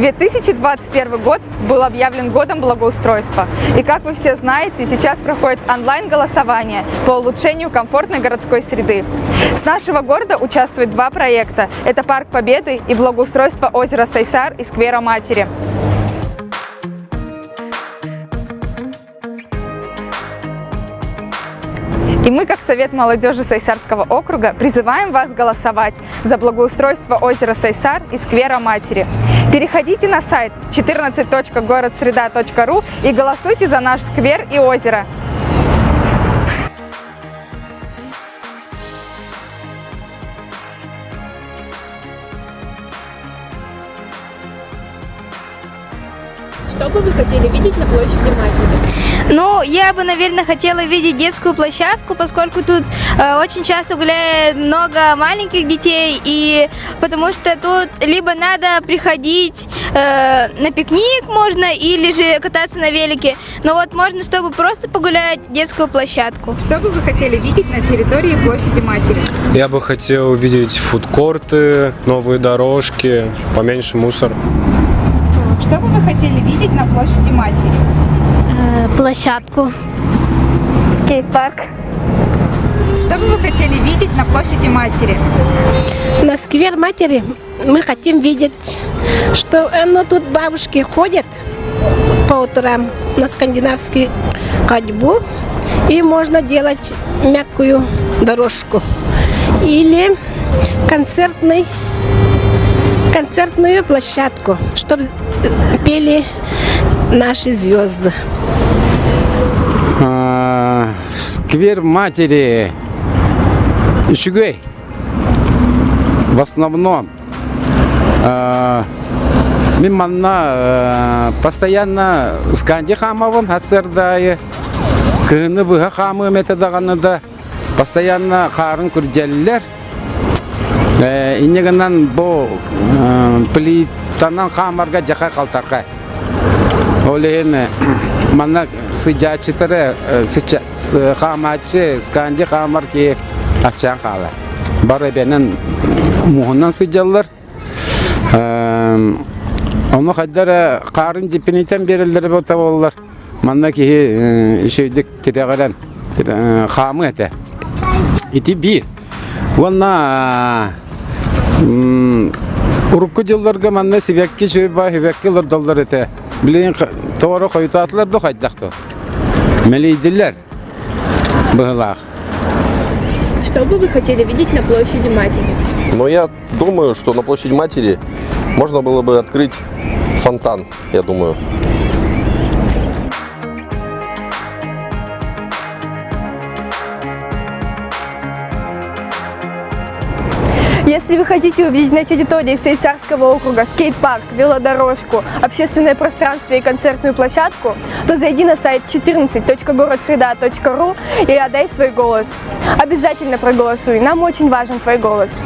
2021 год был объявлен годом благоустройства. И как вы все знаете, сейчас проходит онлайн-голосование по улучшению комфортной городской среды. С нашего города участвует два проекта. Это Парк Победы и благоустройство озера Сайсар и сквера Матери. И мы, как Совет молодежи Сайсарского округа, призываем вас голосовать за благоустройство озера Сайсар и сквера Матери. Переходите на сайт 14.городсреда.ру и голосуйте за наш сквер и озеро. Что бы вы хотели видеть на площади Матери? Ну, я бы, наверное, хотела видеть детскую площадку, поскольку тут очень часто гуляет много маленьких детей, и потому что тут либо надо приходить на пикник можно, или же кататься на велике, но вот можно, чтобы просто погулять, детскую площадку. Что бы вы хотели видеть на территории площади Матери? Я бы хотел увидеть фудкорты, новые дорожки, поменьше мусора. Что бы вы хотели видеть на площади Матери? Площадку. Скейт-парк. Что бы вы хотели видеть на площади Матери? На сквер Матери мы хотим видеть, что тут бабушки ходят по утрам на скандинавскую ходьбу, и можно делать мягкую дорожку. Или концертную площадку, чтобы пели наши звезды. Сквер Матери, Ишугей, в основном, миманна постоянно сканди хамавын хасырдайы, кыны быха хамы методағаны постоянно қарын күрделілер, инегінен бұл плитанан хамарға жақай қалтарға. Олейін мана сыджачытыры хамачы сканди хамар ки ақчан қалы. Бар әбенен мұғынан сыджалар. Оны қайдары қарын жепінетен берілдері бота болылар. Мана ки шөйдік тірегілен хамы әті. Ити бір. Оны ұрыққы жылларға мана себекке шөй ба, себекке лұрдалдар әті. Білейін тоғыры қойытатылар да қайдақты. Мелейділер бұғылақ. Что бы вы хотели видеть на площади Матери? Но я думаю, что на площади Матери можно было бы открыть фонтан, я думаю. Если вы хотите увидеть на территории Сайсарского округа скейт-парк, велодорожку, общественное пространство и концертную площадку, то зайди на сайт 14.городсреда.ру и отдай свой голос. Обязательно проголосуй, нам очень важен твой голос.